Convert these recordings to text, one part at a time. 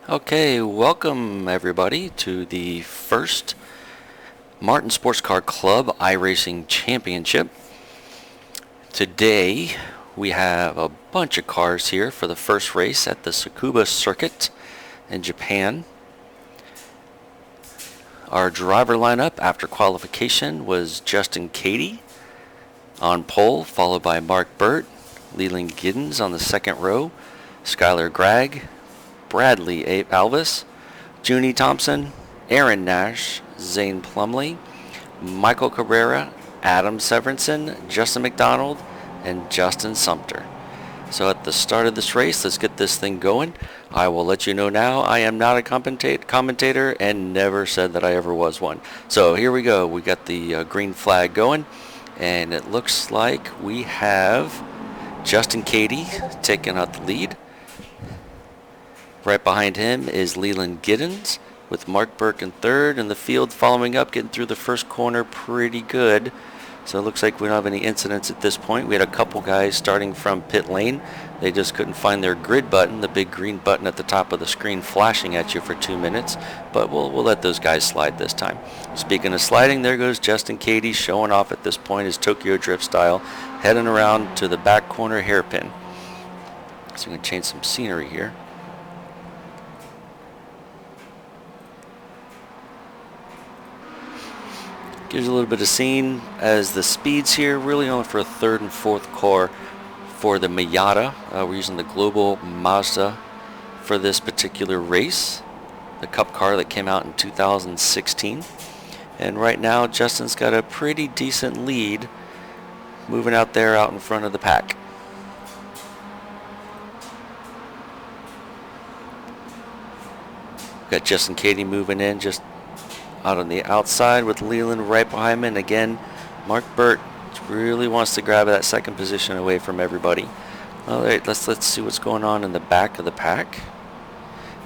Okay, welcome everybody to the first Martin Sports Car Club iRacing Championship. Today we have a bunch of cars here for the first race at the Tsukuba circuit in Japan. Our driver lineup after qualification was Justin Cady on pole, followed by Mark Burt, Leland Giddens on the second row, Skylar Gregg, Bradley Alvis, Junie Thompson, Aaron Nash, Zane Plumley, Michael Cabrera, Adam Severinsen, Justin McDonald, and Justin Sumter. So at the start of this race, let's get this thing going. I will let you know now, I am not a commentator and never said that I ever was one. So here we go. We got the green flag going, and it looks like we have Justin Cady taking out the lead. Right behind him is Leland Giddens with Mark Burke in third, and the field following up, getting through the first corner pretty good. So it looks like we don't have any incidents at this point. We had a couple guys starting from pit lane. They just couldn't find their grid button, the big green button at the top of the screen flashing at you for 2 minutes, but we'll let those guys slide this time. Speaking of sliding, there goes Justin Cady showing off at this point his Tokyo Drift style, heading around to the back corner hairpin. So I'm going to change some scenery here. Gives a little bit of scene as the speeds here really only for a third and fourth car for the Miata. We're using the Global Mazda for this particular race, the Cup car that came out in 2016. And right now Justin's got a pretty decent lead moving out there out in front of the pack. Got Justin Cady moving in just out on the outside with Leland right behind him, and again Mark Burt really wants to grab that second position away from everybody. All right, let's see what's going on in the back of the pack.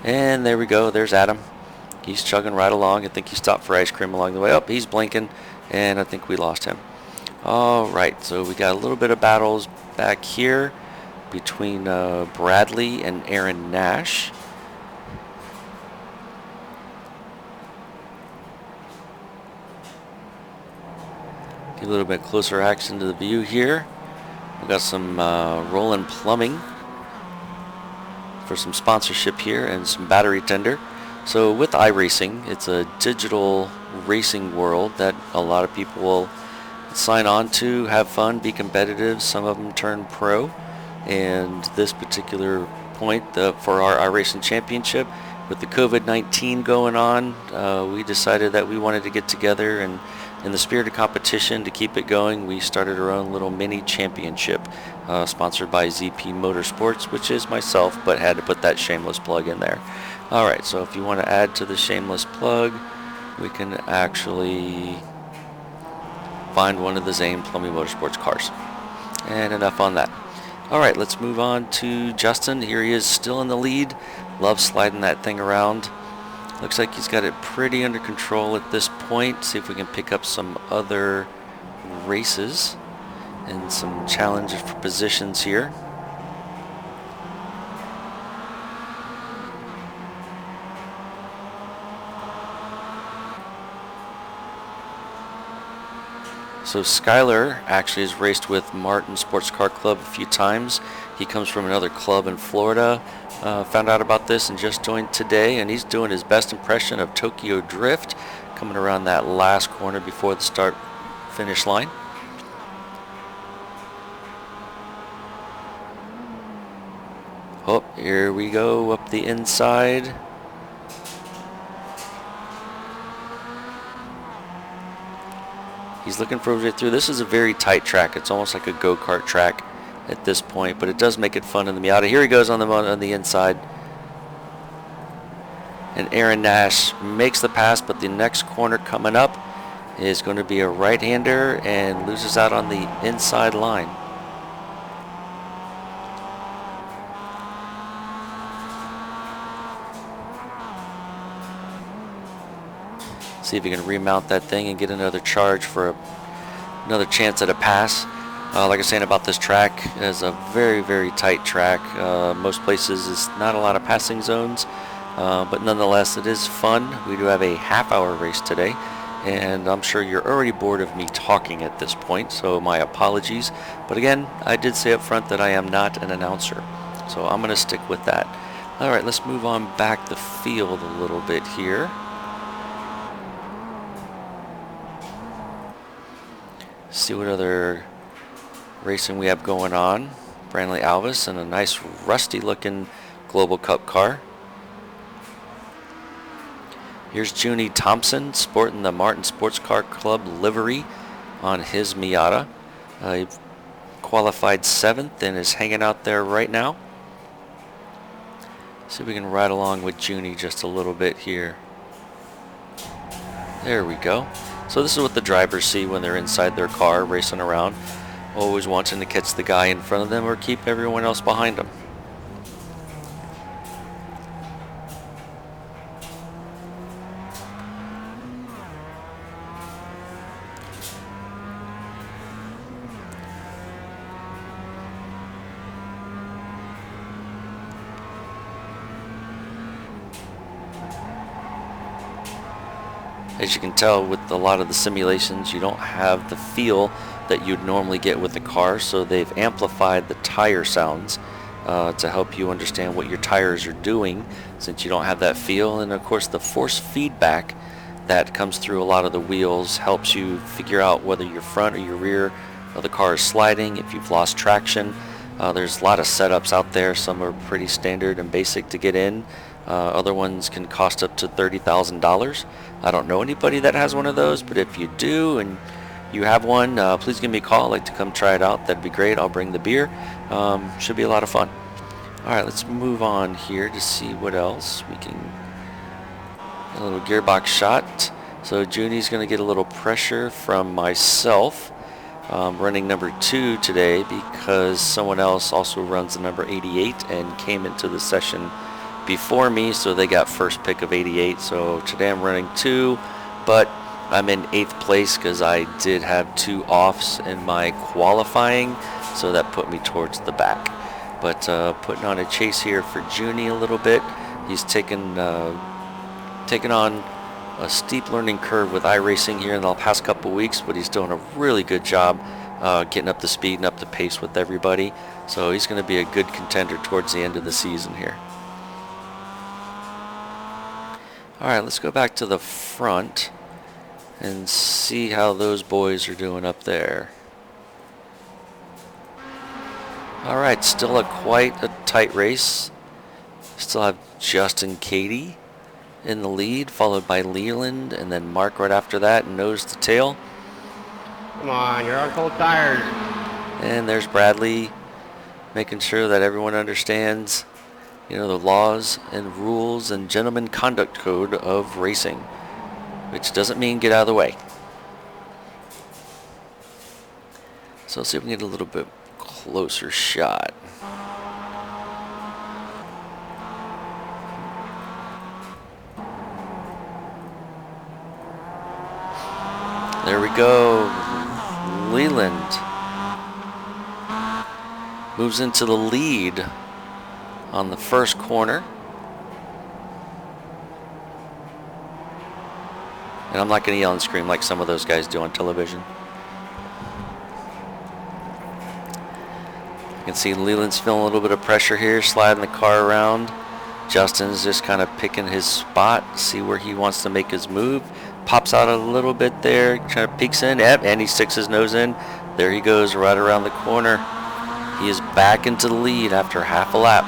And there we go, there's Adam. He's chugging right along. I think he stopped for ice cream along the way. He's blinking, and I think we lost him. All right, so we got a little bit of battles back here between Bradley and Aaron Nash. A little bit closer action to the view here. We've got some Roland Plumbing for some sponsorship here and some battery tender. So with iRacing, it's a digital racing world that a lot of people will sign on to, have fun, be competitive. Some of them turn pro. And this particular point for our iRacing championship, with the COVID-19 going on, we decided that we wanted to get together, and in the spirit of competition, to keep it going, we started our own little mini championship sponsored by ZP Motorsports, which is myself, but had to put that shameless plug in there. Alright, so if you want to add to the shameless plug, we can actually find one of the Zane Plumbing Motorsports cars. And enough on that. Alright, let's move on to Justin. Here he is, still in the lead. Loves sliding that thing around. Looks like he's got it pretty under control at this point. See if we can pick up some other races and some challenges for positions here. So Skylar actually has raced with Martin Sports Car Club a few times. He comes from another club in Florida. Found out about this and just joined today, and he's doing his best impression of Tokyo Drift, coming around that last corner before the start finish line. Oh, here we go up the inside. He's looking for a way through. This is a very tight track. It's almost like a go-kart track at this point, but it does make it fun in the Miata. Here he goes on the inside. And Aaron Nash makes the pass, but the next corner coming up is going to be a right-hander and loses out on the inside line. See if he can remount that thing and get another charge for another chance at a pass. Like I was saying about this track, it's a very, very tight track. Most places is not a lot of passing zones. but nonetheless, it is fun. We do have a half-hour race today, and I'm sure you're already bored of me talking at this point, so my apologies. But again, I did say up front that I am not an announcer, so I'm going to stick with that. All right, let's move on back the field a little bit here. See what other racing we have going on. Brantley Alvis in a nice rusty looking Global Cup car. Here's Junie Thompson sporting the Martin Sports Car Club livery on his Miata. He qualified 7th and is hanging out there right now. See if we can ride along with Junie just a little bit here. There we go. So this is what the drivers see when they're inside their car racing around, always wanting to catch the guy in front of them or keep everyone else behind them. As you can tell with a lot of the simulations, you don't have the feel that you'd normally get with the car, so they've amplified the tire sounds to help you understand what your tires are doing, since you don't have that feel. And of course the force feedback that comes through a lot of the wheels helps you figure out whether your front or your rear of the car is sliding, if you've lost traction. There's a lot of setups out there. Some are pretty standard and basic to get in. Other ones can cost up to $30,000. I don't know anybody that has one of those, but if you do and you have one, please give me a call. I'd like to come try it out. That'd be great. I'll bring the beer. Should be a lot of fun. All right, let's move on here to see what else we can. A little gearbox shot. So Junie's going to get a little pressure from myself. Running number 2 today because someone else also runs the number 88 and came into the session before me, so they got first pick of 88. So today I'm running 2, but I'm in 8th place because I did have 2 offs in my qualifying, so that put me towards the back. But putting on a chase here for Junie a little bit. He's taken on a steep learning curve with iRacing here in the past couple weeks, but he's doing a really good job getting up the speed and up the pace with everybody. So he's going to be a good contender towards the end of the season here. All right, let's go back to the front and see how those boys are doing up there. All right, still quite a tight race. Still have Justin Cady in the lead, followed by Leland, and then Mark right after that, nose to tail. Come on, you're on cold tires. And there's Bradley, making sure that everyone understands, you know, the laws and rules and gentleman conduct code of racing, which doesn't mean get out of the way. So let's see if we can get a little bit closer shot. There we go. Leland moves into the lead on the first corner. And I'm not going to yell and scream like some of those guys do on television. You can see Leland's feeling a little bit of pressure here, sliding the car around. Justin's just kind of picking his spot, see where he wants to make his move. Pops out a little bit there, kind of peeks in, and he sticks his nose in. There he goes, right around the corner. He is back into the lead after half a lap.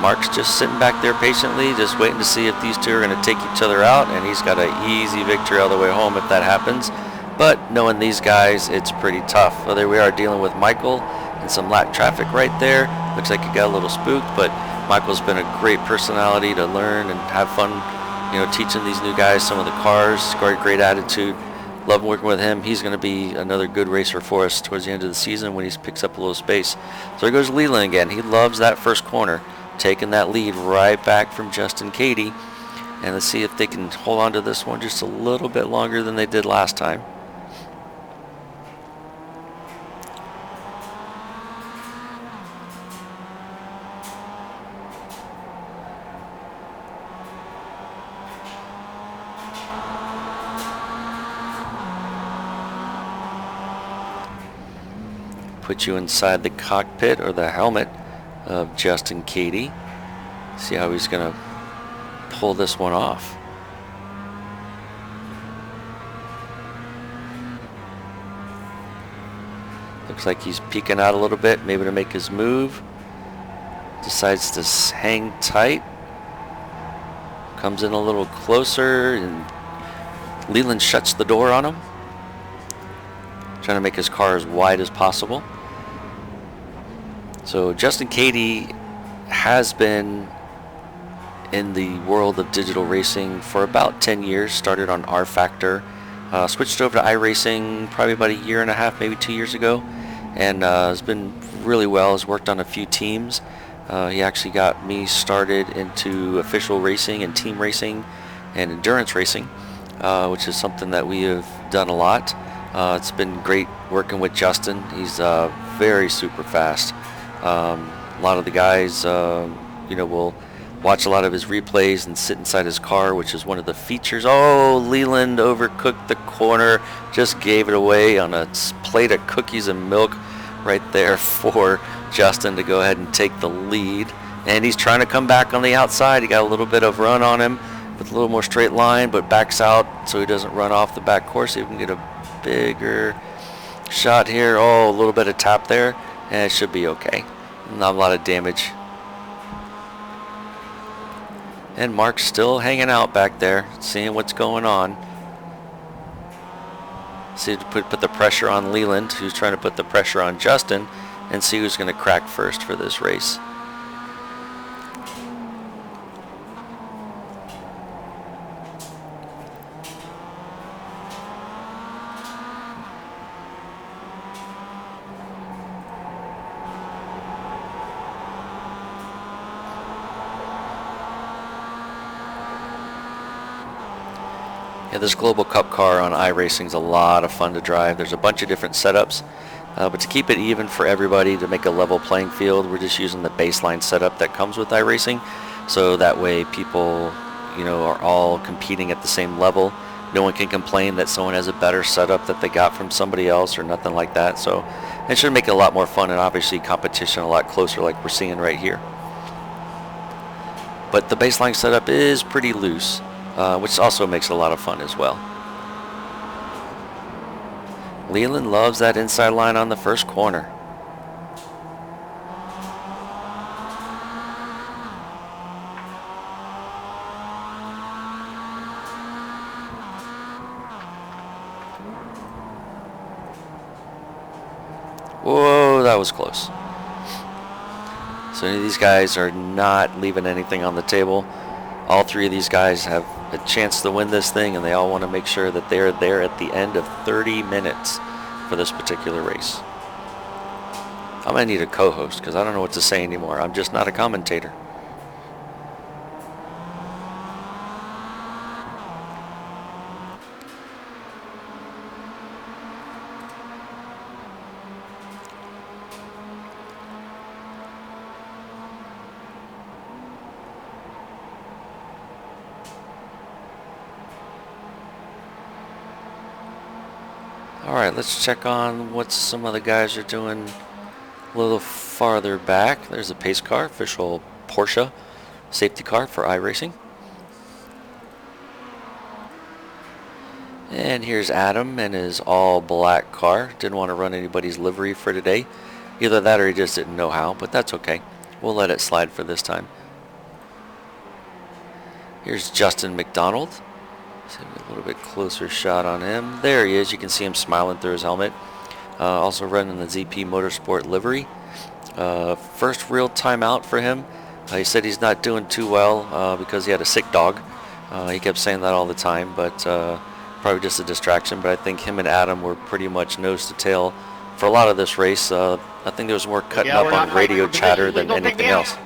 Mark's just sitting back there patiently, just waiting to see if these two are going to take each other out, and he's got an easy victory all the way home if that happens. But knowing these guys, it's pretty tough. Well, there we are dealing with Michael and some lap traffic right there. Looks like he got a little spooked, but Michael's been a great personality to learn and have fun, you know, teaching these new guys some of the cars. He's got a great attitude. Love working with him. He's going to be another good racer for us towards the end of the season when he picks up a little space. So there goes Leland again. He loves that first corner, taking that lead right back from Justin Cady. And let's see if they can hold on to this one just a little bit longer than they did last time. put you inside the cockpit or the helmet of Justin Katie. See how he's going to pull this one off. Looks like he's peeking out a little bit, maybe to make his move. Decides to hang tight. Comes in a little closer, and Leland shuts the door on him. Trying to make his car as wide as possible. So Justin Katie has been in the world of digital racing for about 10 years. Started on R Factor. Switched over to iRacing probably about a year and a half, maybe 2 years ago. And has been really well. Has worked on a few teams. He actually got me started into official racing and team racing and endurance racing, which is something that we have done a lot. It's been great working with Justin. He's very super fast. A lot of the guys, will watch a lot of his replays and sit inside his car, which is one of the features. Oh, Leland overcooked the corner, just gave it away on a plate of cookies and milk right there for Justin to go ahead and take the lead. And he's trying to come back on the outside. He got a little bit of run on him with a little more straight line, but backs out so he doesn't run off the back course. He can get a bigger shot here. Oh, a little bit of tap there, and it should be okay. Not a lot of damage. And Mark's still hanging out back there, seeing what's going on. See, to put the pressure on Leland, who's trying to put the pressure on Justin, and see who's going to crack first for this race. Yeah, this Global Cup car on iRacing is a lot of fun to drive. There's a bunch of different setups, but to keep it even for everybody, to make a level playing field, we're just using the baseline setup that comes with iRacing, so that way people, are all competing at the same level. No one can complain that someone has a better setup that they got from somebody else or nothing like that. So it should make it a lot more fun, and obviously competition a lot closer, like we're seeing right here. But the baseline setup is pretty loose, which also makes it a lot of fun as well. Leland loves that inside line on the first corner. Whoa, that was close. So these guys are not leaving anything on the table. All three of these guys have a chance to win this thing, and they all want to make sure that they're there at the end of 30 minutes for this particular race. I might need a co-host because I don't know what to say anymore. I'm just not a commentator. Alright, let's check on what some of the guys are doing a little farther back. There's a pace car, official Porsche safety car for iRacing. And here's Adam and his all black car. Didn't want to run anybody's livery for today. Either that or he just didn't know how, but that's okay. We'll let it slide for this time. Here's Justin McDonald. See a little bit closer shot on him. There he is. You can see him smiling through his helmet. Also running the ZP Motorsport livery. First real time out for him. He said he's not doing too well because he had a sick dog. He kept saying that all the time, but probably just a distraction. But I think him and Adam were pretty much nose to tail for a lot of this race. I think there was more cutting up on radio chatter than anything else.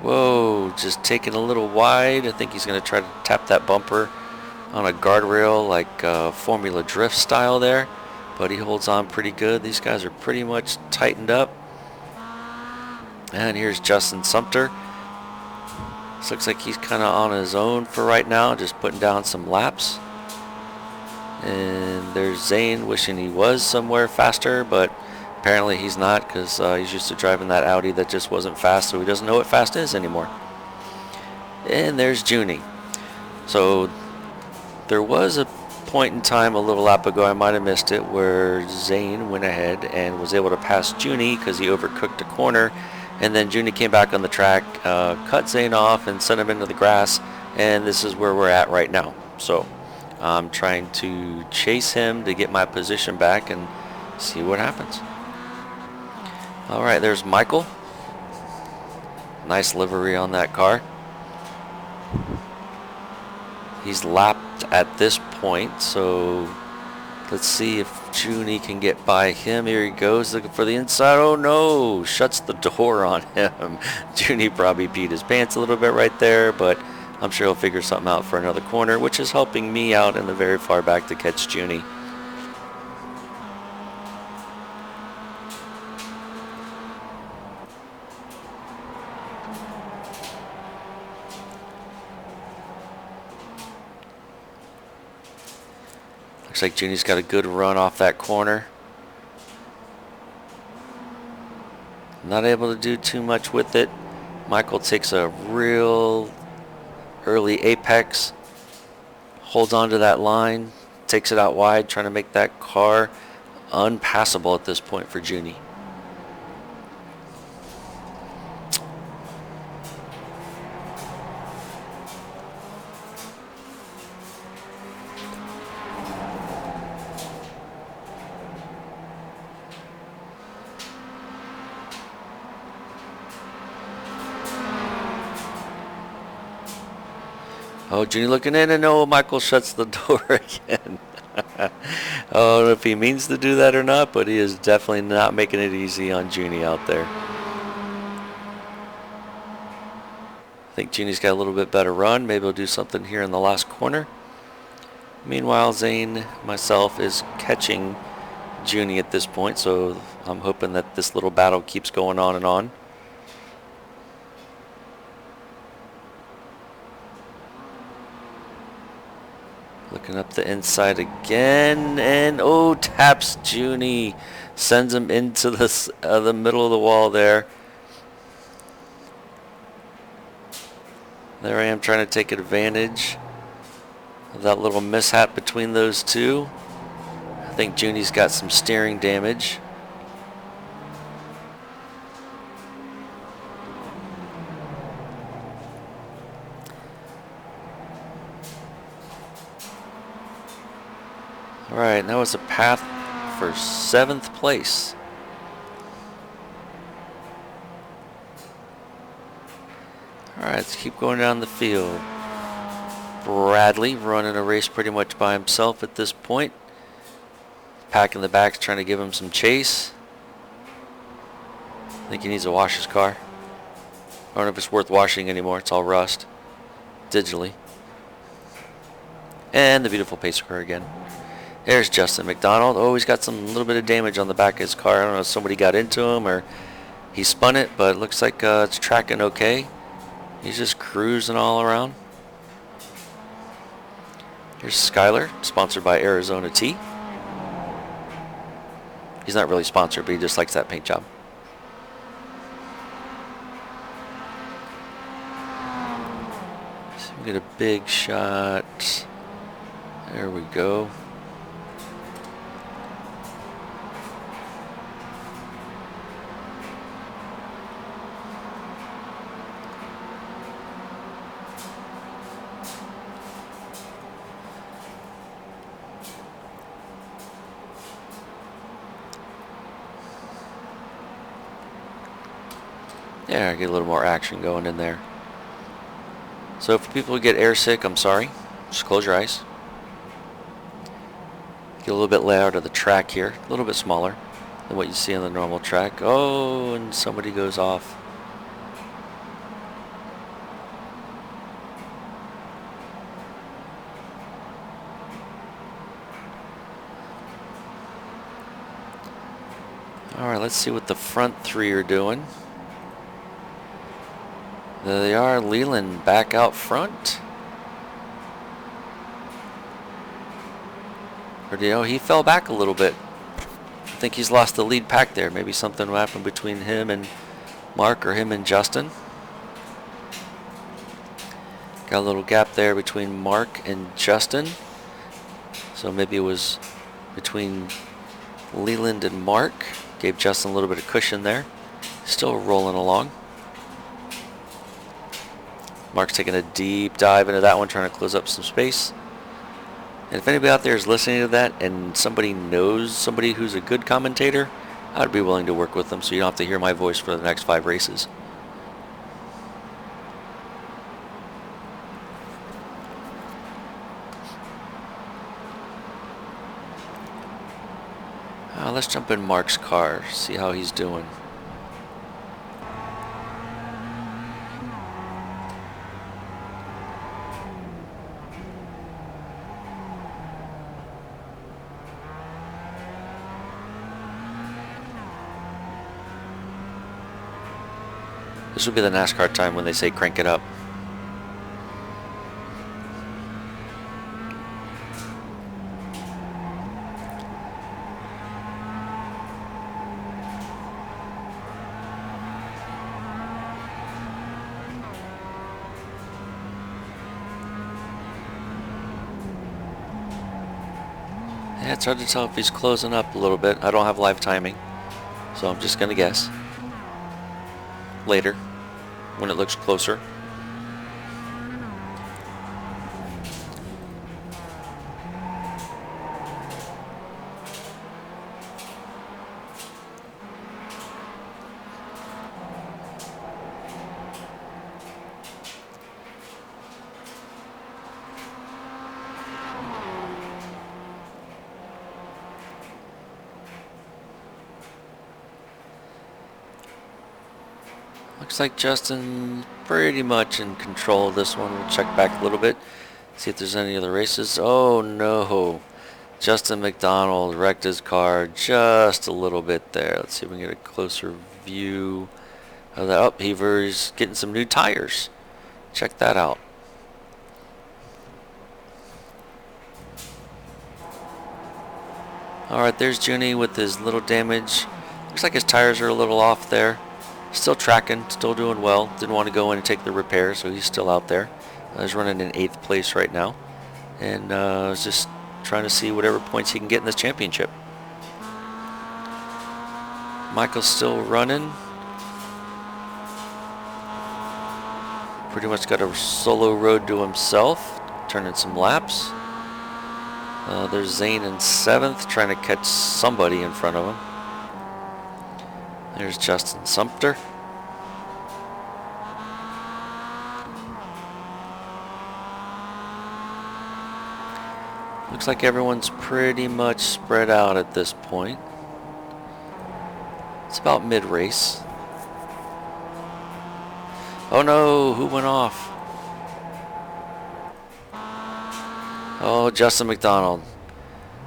Whoa, just taking a little wide. I think he's going to try to tap that bumper on a guardrail like Formula Drift style there. But he holds on pretty good. These guys are pretty much tightened up. And here's Justin Sumter. This looks like he's kind of on his own for right now, just putting down some laps. And there's Zane wishing he was somewhere faster, but apparently he's not, because he's used to driving that Audi that just wasn't fast, so he doesn't know what fast is anymore. And there's Junie. So there was a point in time a little lap ago, I might have missed it, where Zane went ahead and was able to pass Junie because he overcooked a corner, and then Junie came back on the track, cut Zane off and sent him into the grass, and this is where we're at right now. So I'm trying to chase him to get my position back and see what happens. Alright, there's Michael. Nice livery on that car. He's lapped at this point, so let's see if Junie can get by him. Here he goes, looking for the inside. Oh no, shuts the door on him. Junie probably peed his pants a little bit right there, but I'm sure he'll figure something out for another corner, which is helping me out in the very far back to catch Junie. Looks like Junie's got a good run off that corner. Not able to do too much with it. Michael takes a real early apex, holds onto that line, takes it out wide, trying to make that car unpassable at this point for Junie. Oh, Junie looking in, and no, Michael shuts the door again. I don't know if he means to do that or not, but he is definitely not making it easy on Junie out there. I think Junie's got a little bit better run. Maybe he'll do something here in the last corner. Meanwhile, Zane, myself, is catching Junie at this point, so I'm hoping that this little battle keeps going on and on. Looking up the inside again, and oh, taps Junie, sends him into the middle of the wall there. There I am trying to take advantage of that little mishap between those two. I think Junie's got some steering damage. Alright, that was a path for 7th place. Alright, let's keep going down the field. Bradley running a race pretty much by himself at this point. Pack in the back's trying to give him some chase. I think he needs to wash his car. I don't know if it's worth washing anymore. It's all rust. Digitally. And the beautiful pacer car again. There's Justin McDonald. Oh, he's got some little bit of damage on the back of his car. I don't know if somebody got into him or he spun it, but it looks like it's tracking okay. He's just cruising all around. Here's Skyler, sponsored by Arizona Tea. He's not really sponsored, but he just likes that paint job. So we get a big shot. There we go. Yeah, get a little more action going in there. So for people who get airsick, I'm sorry. Just close your eyes. Get a little bit layout of the track here. A little bit smaller than what you see on the normal track. Oh, and somebody goes off. Alright, let's see what the front three are doing. There they are, Leland back out front. Or, you know, he fell back a little bit. I think he's lost the lead pack there. Maybe something happened between him and Mark or him and Justin. Got a little gap there between Mark and Justin. So maybe it was between Leland and Mark. Gave Justin a little bit of cushion there. Still rolling along. Mark's taking a deep dive into that one, trying to close up some space. And if anybody out there is listening to that and somebody knows somebody who's a good commentator, I'd be willing to work with them so you don't have to hear my voice for the next 5 races. Let's jump in Mark's car, see how he's doing. This will be the NASCAR time when they say crank it up. Yeah, it's hard to tell if he's closing up a little bit. I don't have live timing, so I'm just going to guess. Later, when it looks closer. Looks like Justin pretty much in control of this one. We'll check back a little bit, see if there's any other races. Oh no, Justin McDonald wrecked his car just a little bit there. Let's see if we can get a closer view of that. Oh, he's getting some new tires. Check that out. Alright, there's Junie with his little damage. Looks like his tires are a little off there. Still tracking, still doing well. Didn't want to go in and take the repair, so he's still out there. He's running in 8th place right now. And is just trying to see whatever points he can get in this championship. Michael's still running. Pretty much got a solo road to himself, turning some laps. There's Zane in 7th, trying to catch somebody in front of him. There's Justin Sumter. Looks like everyone's pretty much spread out at this point. It's about mid-race. Oh no, who went off? Oh, Justin McDonald.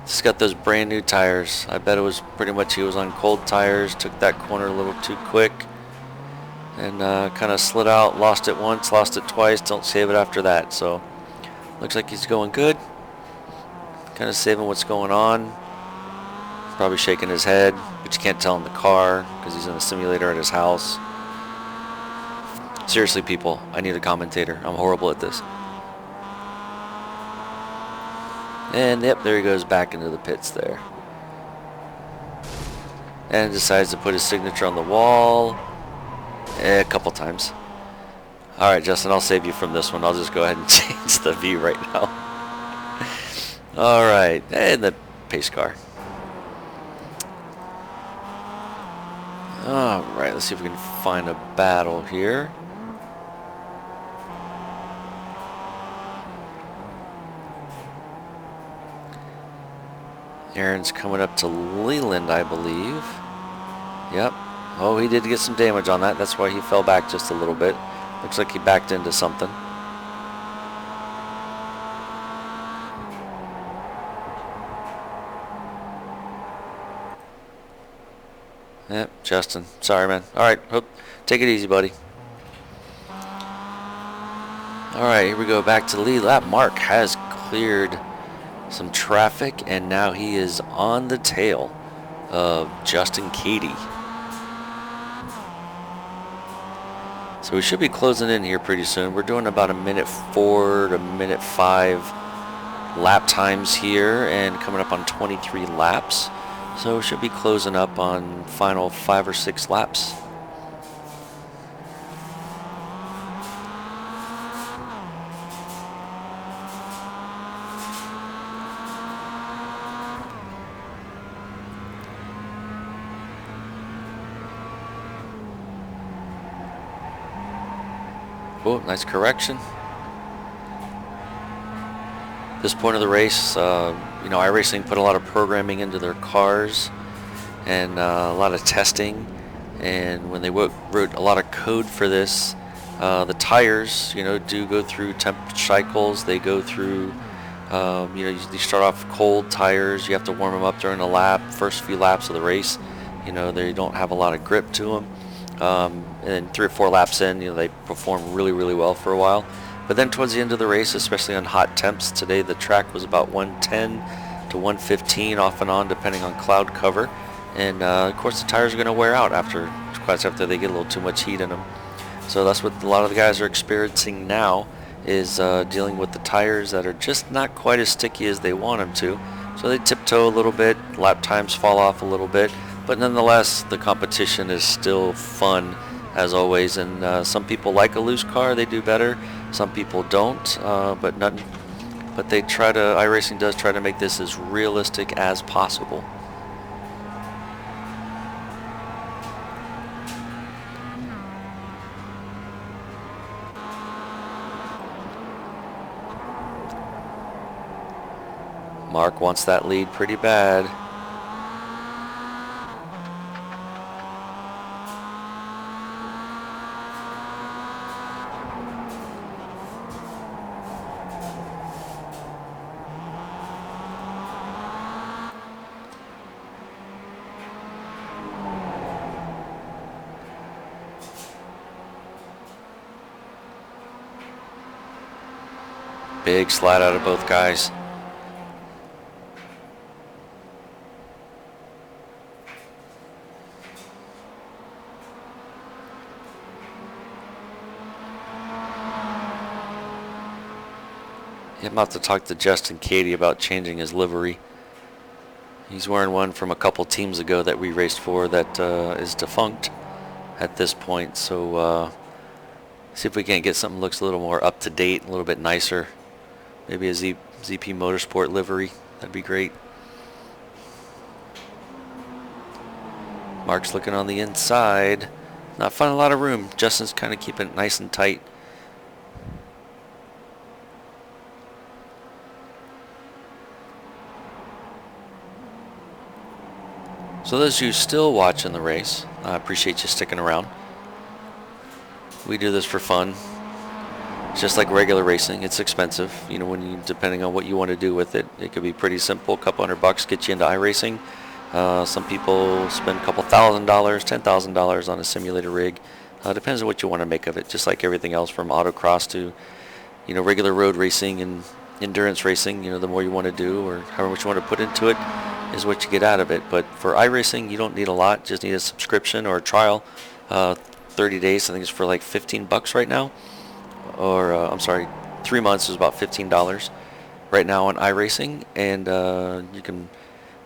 He's got those brand new tires. I bet it was pretty much he was on cold tires, took that corner a little too quick, and kind of slid out, lost it once, lost it twice, don't save it after that. So looks like he's going good. Kind of saving what's going on. Probably shaking his head, but you can't tell in the car because he's in the simulator at his house. Seriously, people, I need a commentator. I'm horrible at this. And yep, there he goes back into the pits there. And decides to put his signature on the wall a couple times. Alright, Justin, I'll save you from this one. I'll just go ahead and change the view right now. Alright, and the pace car. Alright, let's see if we can find a battle here. Aaron's coming up to Leland, I believe. Yep. Oh, he did get some damage on that. That's why he fell back just a little bit. Looks like he backed into something. Yep, Justin. Sorry, man. Alright, take it easy, buddy. Alright, here we go back to the lead lap. Mark has cleared some traffic, and now he is on the tail of Justin Katie. So we should be closing in here pretty soon. We're doing about 1:04 to 1:05 lap times here, and coming up on 23 laps. So we should be closing up on final 5 or 6 laps. Oh, nice correction. This point of the race, iRacing put a lot of programming into their cars and a lot of testing. And when they wrote a lot of code for this, the tires, do go through temperature cycles. They go through, you start off cold tires. You have to warm them up during the lap, first few laps of the race. They don't have a lot of grip to them. And then 3 or 4 laps in, they perform really, really well for a while. But then towards the end of the race, especially on hot temps, today the track was about 110 to 115 off and on, depending on cloud cover. And of course, the tires are going to wear out after they get a little too much heat in them. So that's what a lot of the guys are experiencing now, is dealing with the tires that are just not quite as sticky as they want them to. So they tiptoe a little bit, lap times fall off a little bit. But nonetheless, the competition is still fun, as always. And some people like a loose car; they do better. Some people don't. But they try to. iRacing does try to make this as realistic as possible. Mark wants that lead pretty bad. Big slide out of both guys. I'm about to talk to Justin Katie about changing his livery. He's wearing one from a couple teams ago that we raced for that is defunct at this point. So see if we can't get something that looks a little more up to date, a little bit nicer. Maybe a ZP Motorsport livery. That'd be great. Mark's looking on the inside. Not finding a lot of room. Justin's kind of keeping it nice and tight. So those of you still watching the race, I appreciate you sticking around. We do this for fun. It's just like regular racing. It's expensive, depending on what you want to do with it. It could be pretty simple. A couple $100 get you into iRacing. Some people spend a couple $1,000, $10,000 on a simulator rig. Depends on what you want to make of it. Just like everything else, from autocross to, regular road racing and endurance racing. The more you want to do, or however much you want to put into it, is what you get out of it. But for iRacing, you don't need a lot. Just need a subscription or a trial. 30 days. I think it's for like $15 right now. Or I'm sorry, 3 months is about $15 right now on iRacing, and you can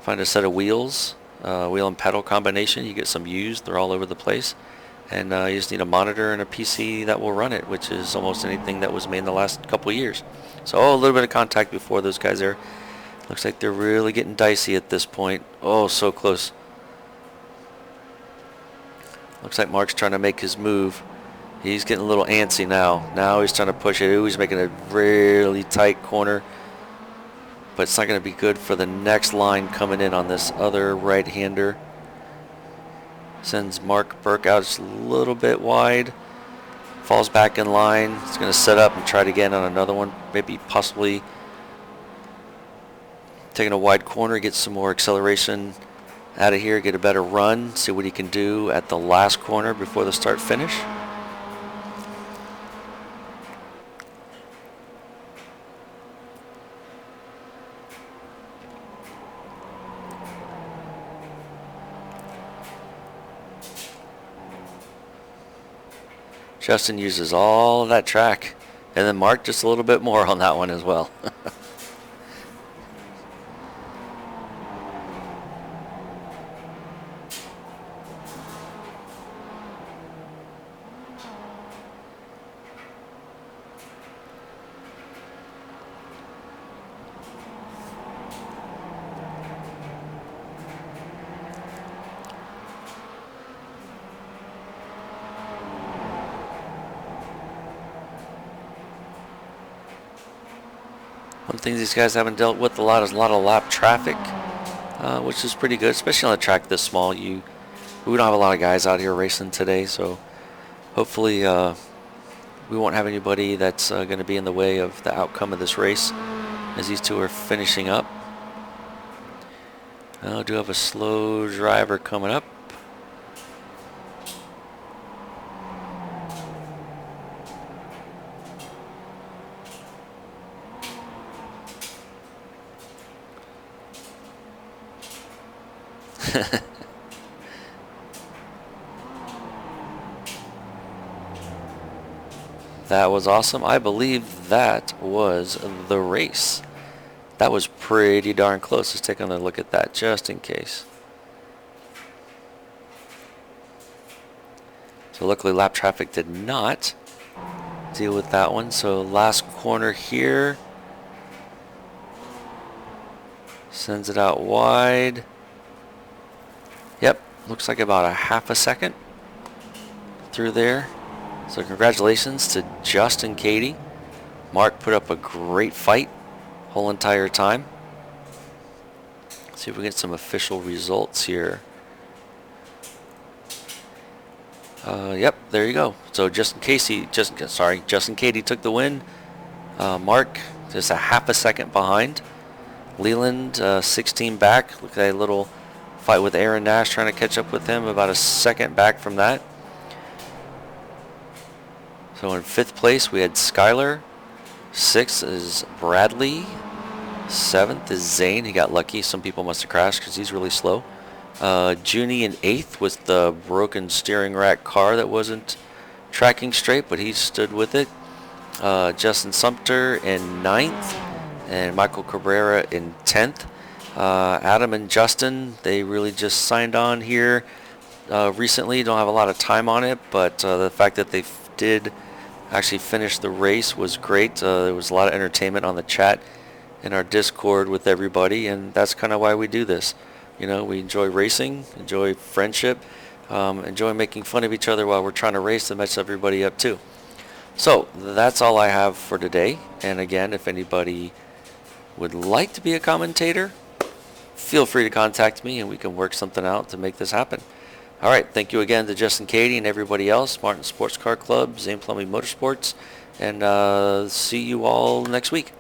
find a set of wheels, wheel and pedal combination. You get some used; they're all over the place, and you just need a monitor and a PC that will run it, which is almost anything that was made in the last couple of years. So a little bit of contact before those guys there. Looks like they're really getting dicey at this point. Oh, so close. Looks like Mark's trying to make his move. He's getting a little antsy now. Now he's trying to push it. Ooh, he's making a really tight corner. But it's not going to be good for the next line coming in on this other right-hander. Sends Mark Burke out just a little bit wide. Falls back in line. He's going to set up and try it again on another one. Maybe possibly taking a wide corner, get some more acceleration out of here, get a better run, see what he can do at the last corner before the start finish. Justin uses all of that track. And then Mark just a little bit more on that one as well. One thing these guys haven't dealt with a lot is a lot of lap traffic, which is pretty good, especially on a track this small. We don't have a lot of guys out here racing today, so hopefully we won't have anybody that's going to be in the way of the outcome of this race as these two are finishing up. I do have a slow driver coming up. That was awesome. I believe that was the race. That was pretty darn close. Let's take another look at that just in case. So luckily lap traffic did not deal with that one. So last corner here. Sends it out wide. Yep, looks like about a half a second through there. So congratulations to Justin Katie. Mark put up a great fight whole entire time. Let's see if we get some official results here. Yep, there you go. So Justin Katie took the win. Mark just a half a second behind. Leland 16 back. Look at that little fight with Aaron Nash trying to catch up with him, about a second back from that. So in 5th place we had Skylar. 6th is Bradley. 7th is Zane. He got lucky. Some people must have crashed because he's really slow. Junie in 8th with the broken steering rack car that wasn't tracking straight, but he stood with it. Justin Sumter in 9th. And Michael Cabrera in 10th. Adam and Justin, they really just signed on here recently. Don't have a lot of time on it, but the fact that they did actually finish the race was great. There was a lot of entertainment on the chat in our Discord with everybody, and that's kind of why we do this. You know, we enjoy racing, enjoy friendship, enjoy making fun of each other while we're trying to race to mess everybody up too. So that's all I have for today. And again, if anybody would like to be a commentator, feel free to contact me and we can work something out to make this happen. All right, thank you again to Justin Katie and everybody else, Martin Sports Car Club, Zane Plumbing Motorsports, and see you all next week.